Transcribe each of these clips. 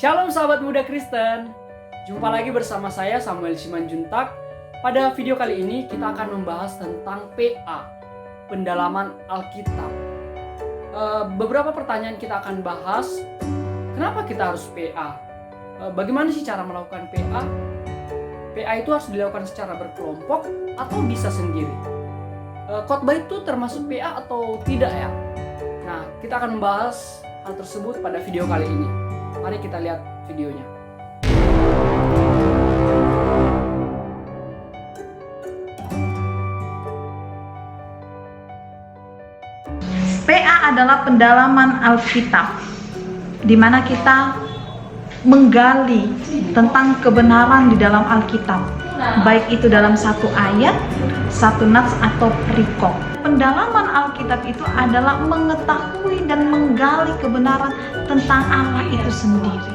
Shalom sahabat muda Kristen. Jumpa lagi bersama saya Samuel Simanjuntak. Pada video kali ini kita akan membahas tentang PA, pendalaman Alkitab. Beberapa pertanyaan kita akan bahas. Kenapa kita harus PA? Bagaimana sih cara melakukan PA? PA itu harus dilakukan secara berkelompok atau bisa sendiri? Khotbah itu termasuk PA atau tidak ya? Nah, kita akan membahas hal tersebut pada video kali ini. Mari kita lihat videonya. PA adalah pendalaman Alkitab, di mana kita menggali tentang kebenaran di dalam Alkitab, baik itu dalam satu ayat, satu nats atau perikop. Pendalaman Alkitab itu adalah mengetahui dan menggali kebenaran tentang Allah itu sendiri.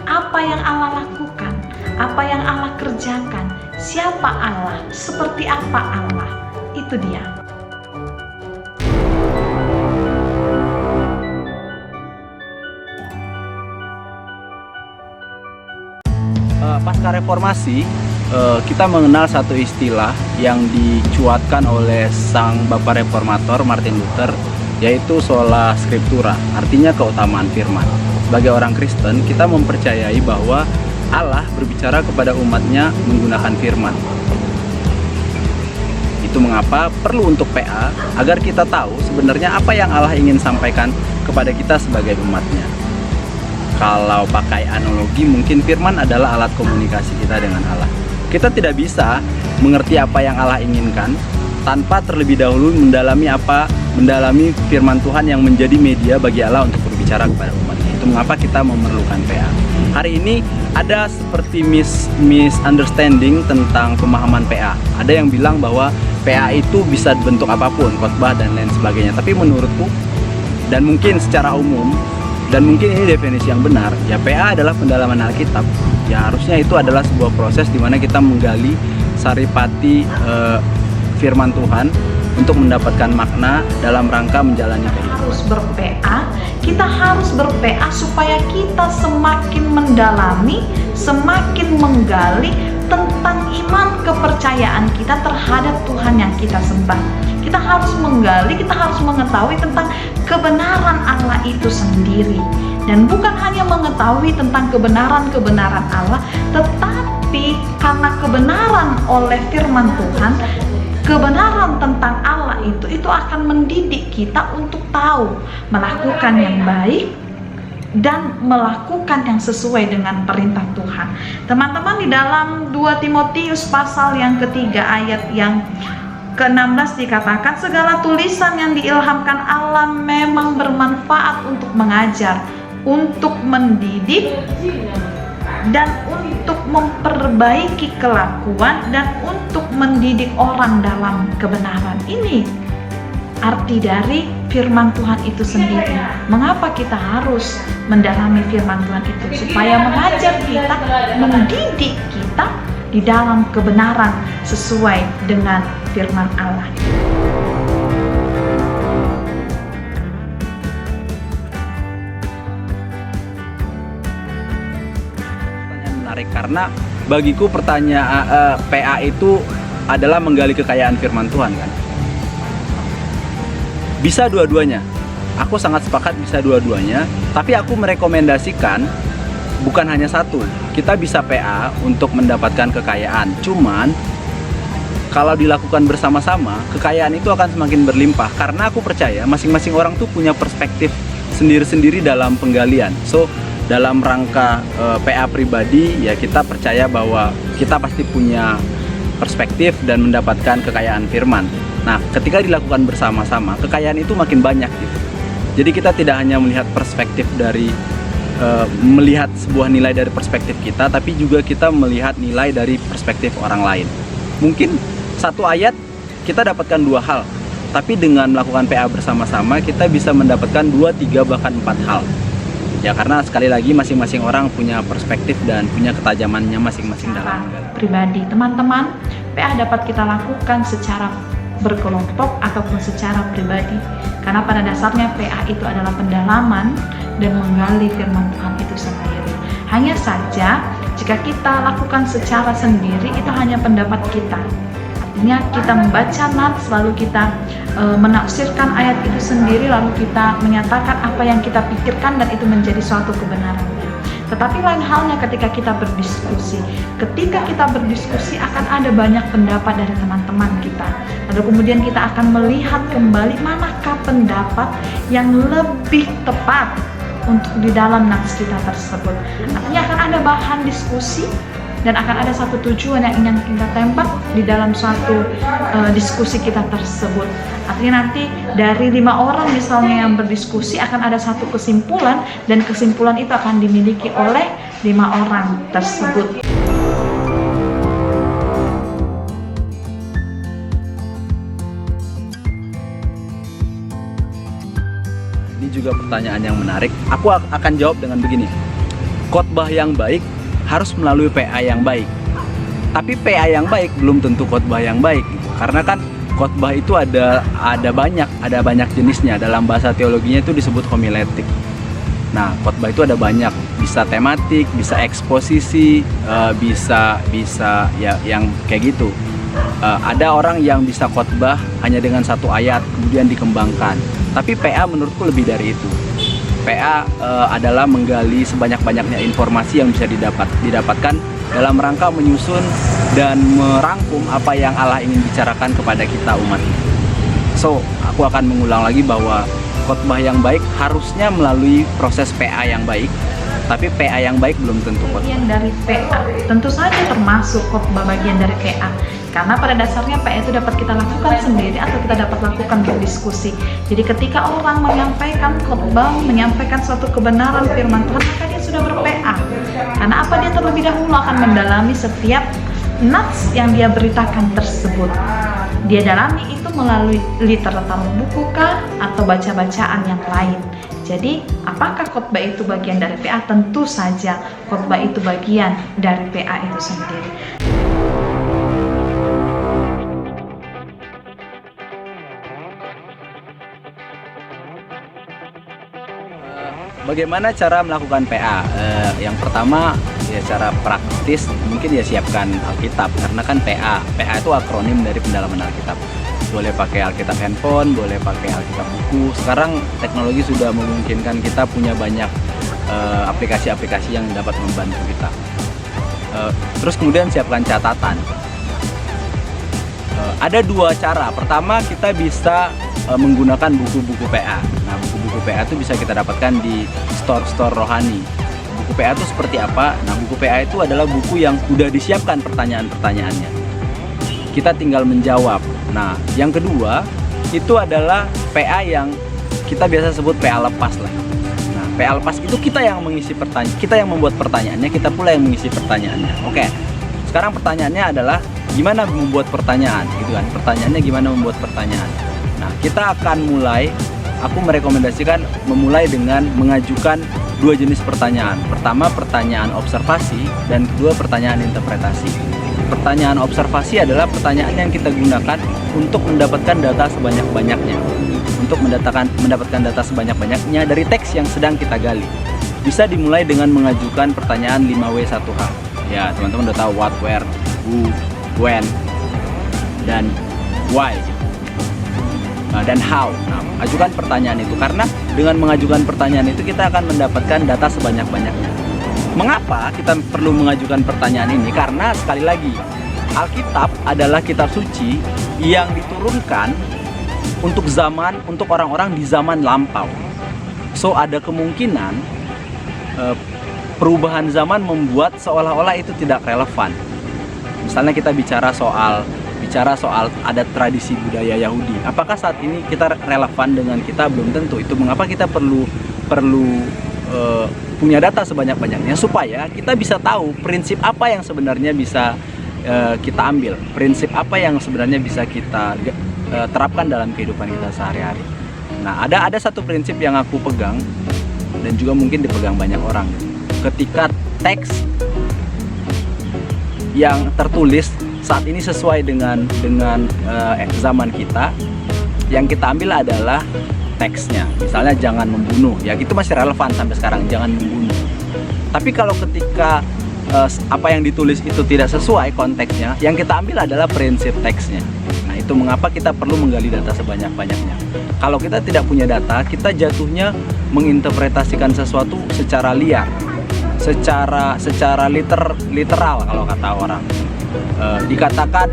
Apa yang Allah lakukan, apa yang Allah kerjakan, siapa Allah, seperti apa Allah, itu dia. Pasca reformasi, kita mengenal satu istilah yang dicuatkan oleh sang bapak reformator Martin Luther, yaitu sola scriptura, artinya keutamaan firman. Sebagai orang Kristen, kita mempercayai bahwa Allah berbicara kepada umatnya menggunakan firman. Itu mengapa perlu untuk PA, agar kita tahu sebenarnya apa yang Allah ingin sampaikan kepada kita sebagai umatnya. Kalau pakai analogi, mungkin firman adalah alat komunikasi kita dengan Allah. Kita tidak bisa mengerti apa yang Allah inginkan tanpa terlebih dahulu mendalami firman Tuhan yang menjadi media bagi Allah untuk berbicara kepada umatnya. Itu mengapa kita memerlukan PA. Hari ini ada seperti misunderstanding tentang pemahaman PA. Ada yang bilang bahwa PA itu bisa bentuk apapun, khotbah dan lain sebagainya. Tapi menurutku, dan mungkin secara umum, dan mungkin ini definisi yang benar, ya PA adalah pendalaman Alkitab. Ya harusnya itu adalah sebuah proses di mana kita menggali saripati firman Tuhan untuk mendapatkan makna dalam rangka menjalani kehidupan. Kita harus ber-PA supaya kita semakin mendalami, semakin menggali tentang iman kepercayaan kita terhadap Tuhan yang kita sembah. Kita harus menggali, kita harus mengetahui tentang kebenaran Allah itu sendiri. Dan bukan hanya mengetahui tentang kebenaran-kebenaran Allah, tetapi karena kebenaran oleh firman Tuhan, kebenaran tentang Allah itu akan mendidik kita untuk tahu melakukan yang baik dan melakukan yang sesuai dengan perintah Tuhan. Teman-teman, di dalam 2 Timotius pasal yang ketiga ayat yang ke-16 dikatakan, segala tulisan yang diilhamkan Allah memang bermanfaat untuk mengajar, untuk mendidik, dan untuk memperbaiki kelakuan, dan untuk mendidik orang dalam kebenaran. Ini arti dari firman Tuhan itu sendiri. Mengapa kita harus mendalami firman Tuhan itu? Supaya mengajar kita, mendidik kita di dalam kebenaran sesuai dengan firman Allah. Pertanyaan menarik karena bagiku pertanyaan PA itu adalah menggali kekayaan firman Tuhan kan. Bisa dua-duanya. Aku sangat sepakat bisa dua-duanya, tapi aku merekomendasikan bukan hanya satu. Kita bisa PA untuk mendapatkan kekayaan. Cuman kalau dilakukan bersama-sama, kekayaan itu akan semakin berlimpah. Karena aku percaya masing-masing orang tuh punya perspektif sendiri-sendiri dalam penggalian. So, dalam rangka PA pribadi, ya kita percaya bahwa kita pasti punya perspektif dan mendapatkan kekayaan firman. Nah, ketika dilakukan bersama-sama, kekayaan itu makin banyak gitu. Jadi kita tidak hanya melihat perspektif dari melihat sebuah nilai dari perspektif kita, tapi juga kita melihat nilai dari perspektif orang lain. Mungkin satu ayat kita dapatkan dua hal, tapi dengan melakukan PA bersama-sama kita bisa mendapatkan 2, 3, bahkan 4 hal. Ya karena sekali lagi masing-masing orang punya perspektif dan punya ketajamannya masing-masing dalam pribadi. Teman-teman, PA dapat kita lakukan secara berkelompok ataupun secara pribadi. Karena pada dasarnya PA itu adalah pendalaman dan menggali firman Tuhan itu sendiri. Hanya saja jika kita lakukan secara sendiri itu hanya pendapat kita. Artinya kita membaca nats lalu kita menafsirkan ayat itu sendiri lalu kita menyatakan apa yang kita pikirkan dan itu menjadi suatu kebenaran. Tetapi lain halnya ketika kita berdiskusi. Ketika kita berdiskusi akan ada banyak pendapat dari teman-teman kita. Lalu kemudian kita akan melihat kembali manakah pendapat yang lebih tepat untuk di dalam nats kita tersebut. Artinya akan ada bahan diskusi dan akan ada satu tujuan yang ingin kita tembak di dalam suatu diskusi kita tersebut. Artinya nanti dari 5 orang misalnya yang berdiskusi akan ada satu kesimpulan dan kesimpulan itu akan dimiliki oleh 5 orang tersebut. Ini juga pertanyaan yang menarik. Aku akan jawab dengan begini. Khotbah yang baik harus melalui PA yang baik. Tapi PA yang baik belum tentu khotbah yang baik. Karena kan khotbah itu ada banyak jenisnya. Dalam bahasa teologinya itu disebut homiletik. Nah, khotbah itu ada banyak, bisa tematik, bisa eksposisi, bisa ya yang kayak gitu. Ada orang yang bisa khotbah hanya dengan satu ayat kemudian dikembangkan. Tapi PA menurutku lebih dari itu. PA adalah menggali sebanyak-banyaknya informasi yang bisa didapatkan dalam rangka menyusun dan merangkum apa yang Allah ingin bicarakan kepada kita umat. So, aku akan mengulang lagi bahwa khotbah yang baik harusnya melalui proses PA yang baik, tapi PA yang baik belum tentu khotbah. Bagian dari PA tentu saja termasuk khotbah bagian dari PA. Karena pada dasarnya PA itu dapat kita lakukan sendiri atau kita dapat lakukan berdiskusi. Jadi ketika orang menyampaikan khotbah, menyampaikan suatu kebenaran firman Tuhan, maka dia sudah ber-PA. Karena apa? Dia terlebih dahulu akan mendalami setiap nats yang dia beritakan tersebut. Dia dalami itu melalui literatur buku kah atau baca-bacaan yang lain. Jadi, apakah khotbah itu bagian dari PA? Tentu saja khotbah itu bagian dari PA itu sendiri. Bagaimana cara melakukan PA? Yang pertama ya cara praktis mungkin ya siapkan Alkitab, karena kan PA itu akronim dari pendalaman Alkitab. Boleh pakai Alkitab handphone, boleh pakai Alkitab buku. Sekarang teknologi sudah memungkinkan kita punya banyak aplikasi-aplikasi yang dapat membantu kita. Terus kemudian siapkan catatan. Ada 2 cara. Pertama, kita bisa menggunakan buku-buku PA. Nah, buku-buku PA itu bisa kita dapatkan di store-store rohani. Buku PA itu seperti apa? Nah, buku PA itu adalah buku yang udah disiapkan pertanyaan-pertanyaannya. Kita tinggal menjawab. Nah, yang kedua itu adalah PA yang kita biasa sebut PA lepas lah. Nah, PA lepas itu kita yang mengisi pertanyaan, kita yang membuat pertanyaannya, kita pula yang mengisi pertanyaannya. Oke. Sekarang pertanyaannya adalah gimana membuat pertanyaan, gitu kan? Pertanyaannya gimana membuat pertanyaan. Nah, kita akan mulai, aku merekomendasikan memulai dengan mengajukan 2 jenis pertanyaan. Pertama, pertanyaan observasi, dan kedua, pertanyaan interpretasi. Pertanyaan observasi adalah pertanyaan yang kita gunakan untuk mendapatkan data sebanyak-banyaknya. Untuk mendapatkan data sebanyak-banyaknya dari teks yang sedang kita gali. Bisa dimulai dengan mengajukan pertanyaan 5W1H. Ya, teman-teman udah tahu what, where, who, when, dan why. Dan how. Nah, ajukan pertanyaan itu karena dengan mengajukan pertanyaan itu kita akan mendapatkan data sebanyak-banyaknya. Mengapa kita perlu mengajukan pertanyaan ini? Karena sekali lagi, Alkitab adalah kitab suci yang diturunkan untuk orang-orang di zaman lampau. So ada kemungkinan perubahan zaman membuat seolah-olah itu tidak relevan. Misalnya kita bicara soal adat tradisi budaya Yahudi. Apakah saat ini kita relevan dengan kita? Belum tentu. Itu mengapa kita perlu punya data sebanyak-banyaknya supaya kita bisa tahu prinsip apa yang sebenarnya bisa kita ambil, prinsip apa yang sebenarnya bisa kita terapkan dalam kehidupan kita sehari-hari. Nah, ada satu prinsip yang aku pegang dan juga mungkin dipegang banyak orang. Ketika teks yang tertulis saat ini sesuai dengan zaman kita, yang kita ambil adalah teksnya. Misalnya jangan membunuh, ya itu masih relevan sampai sekarang, jangan membunuh. Tapi kalau ketika apa yang ditulis itu tidak sesuai konteksnya, yang kita ambil adalah prinsip teksnya. Nah, itu mengapa kita perlu menggali data sebanyak-banyaknya. Kalau kita tidak punya data, kita jatuhnya menginterpretasikan sesuatu secara liar, secara literal kalau kata orang. Dikatakan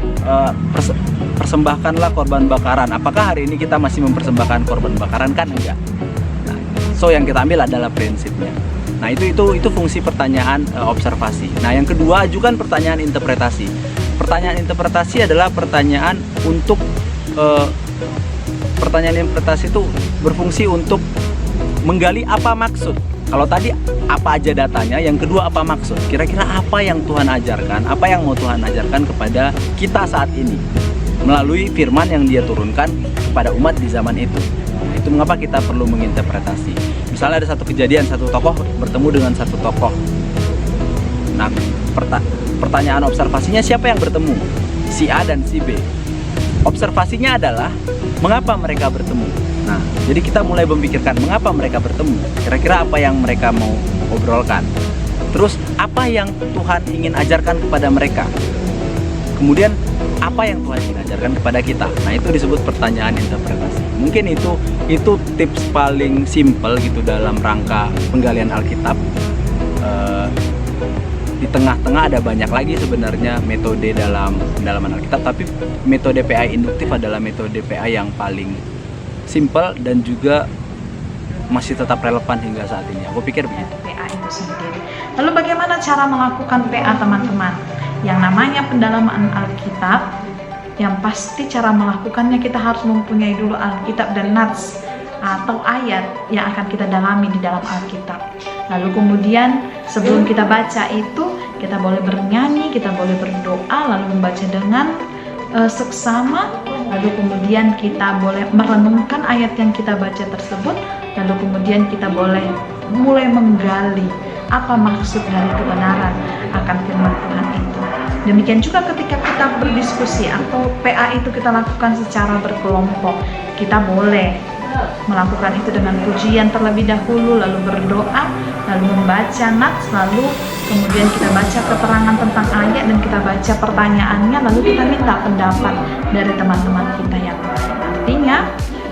persembahkanlah korban bakaran. Apakah hari ini kita masih mempersembahkan korban bakaran? Kan enggak. Nah, so yang kita ambil adalah prinsipnya. Nah, itu fungsi pertanyaan observasi. Nah, yang kedua, ajukan pertanyaan interpretasi. Pertanyaan interpretasi adalah pertanyaan untuk pertanyaan interpretasi itu berfungsi untuk menggali apa maksud. Kalau tadi apa aja datanya, yang kedua apa maksud. Kira-kira apa yang Tuhan ajarkan, apa yang mau Tuhan ajarkan kepada kita saat ini melalui firman yang Dia turunkan kepada umat di zaman itu. Nah, itu mengapa kita perlu menginterpretasi. Misalnya ada satu kejadian, satu tokoh bertemu dengan satu tokoh. Nah, pertanyaan observasinya siapa yang bertemu? Si A dan si B. Observasinya adalah mengapa mereka bertemu. Nah, jadi kita mulai memikirkan mengapa mereka bertemu. Kira-kira apa yang mereka mau obrolkan. Terus apa yang Tuhan ingin ajarkan kepada mereka. Kemudian apa yang Tuhan ingin ajarkan kepada kita. Nah, itu disebut pertanyaan interpretasi. Mungkin itu tips paling simple gitu dalam rangka penggalian Alkitab. Di tengah-tengah ada banyak lagi sebenarnya metode dalam pendalaman Alkitab, tapi metode PA induktif adalah metode PA yang paling simple dan juga masih tetap relevan hingga saat ini. Aku pikir begitu. PA itu sendiri. Lalu bagaimana cara melakukan PA, teman-teman? Yang namanya pendalaman Alkitab, yang pasti cara melakukannya kita harus mempunyai dulu Alkitab dan nats atau ayat yang akan kita dalami di dalam Alkitab. Lalu kemudian sebelum kita baca itu, kita boleh bernyanyi, kita boleh berdoa, lalu membaca dengan seksama. Lalu kemudian kita boleh merenungkan ayat yang kita baca tersebut. Lalu kemudian kita boleh mulai menggali apa maksud dari kebenaran akan firman Tuhan itu. Demikian juga ketika kita berdiskusi atau PA itu kita lakukan secara berkelompok, kita boleh melakukan itu dengan pujian terlebih dahulu, lalu berdoa, lalu membaca nats, lalu kemudian kita baca keterangan tentang ayat dan kita baca pertanyaannya, lalu kita minta pendapat dari teman-teman kita yang lain. Artinya,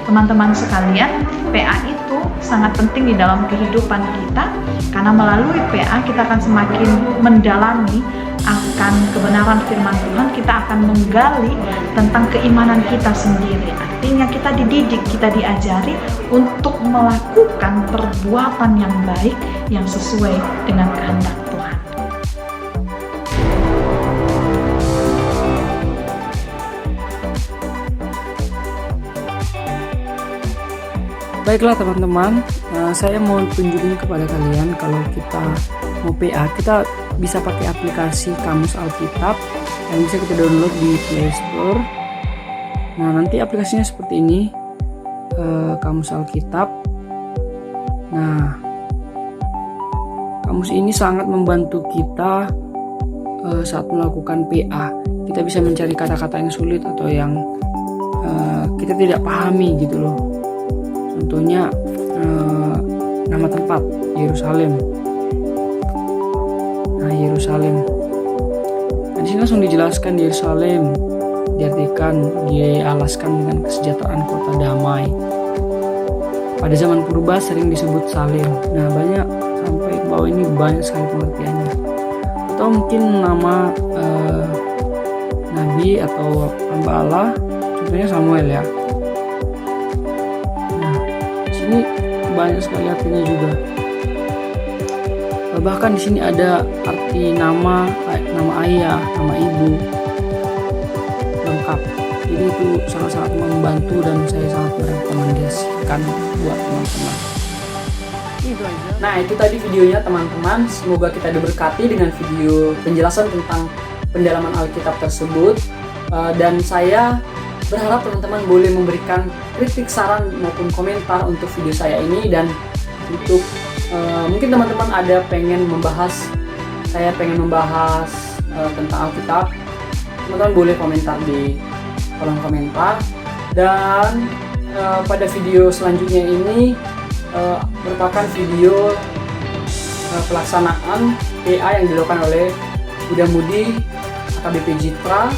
teman-teman sekalian, PA itu sangat penting di dalam kehidupan kita, karena melalui PA kita akan semakin mendalami akan kebenaran firman Tuhan, kita akan menggali tentang keimanan kita sendiri. Artinya kita dididik, kita diajari untuk melakukan perbuatan yang baik yang sesuai dengan kehendak Tuhan. Baiklah teman-teman, saya mau tunjukin kepada kalian kalau kita mau PA, kita bisa pakai aplikasi Kamus Alkitab yang bisa kita download di Play Store. Nah, nanti aplikasinya seperti ini, Kamus Alkitab. Nah, Kamus ini sangat membantu kita saat melakukan PA. Kita bisa mencari kata-kata yang sulit atau yang kita tidak pahami gitu loh. Contohnya nama tempat Yerusalem. Nah, Yerusalem. Nah, di sini langsung dijelaskan Yerusalem, diartikan, dialaskan dengan kesejahteraan kota damai. Pada zaman purba sering disebut Salem. Nah, banyak sampai bawah ini banyak sekali pengertiannya. Atau mungkin nama nabi atau hamba Allah, contohnya Samuel ya. Ini banyak sekali artinya juga. Bahkan di sini ada arti nama ayah, nama ibu lengkap. Jadi itu sangat-sangat membantu dan saya sangat merekomendasikan buat teman-teman. Nah, itu tadi videonya teman-teman. Semoga kita diberkati dengan video penjelasan tentang pendalaman Alkitab tersebut. Dan saya berharap teman-teman boleh memberikan kritik, saran maupun komentar untuk video saya ini. Dan untuk mungkin teman-teman ada saya pengen membahas tentang Alkitab, teman-teman boleh komentar di kolom komentar. Dan pada video selanjutnya ini merupakan video pelaksanaan PA yang dilakukan oleh Muda Mudi AKBP Jitra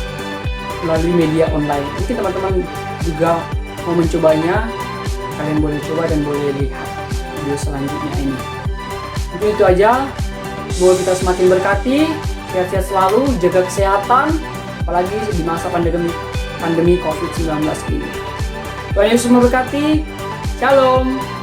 melalui media online. Mungkin teman-teman juga mau mencobanya, kalian boleh coba dan boleh lihat video selanjutnya ini. Mungkin itu aja. Semoga kita semakin berkati, sehat-sehat selalu, jaga kesehatan, apalagi di masa pandemi COVID-19 ini. Tuhan Yesus memberkati. Shalom.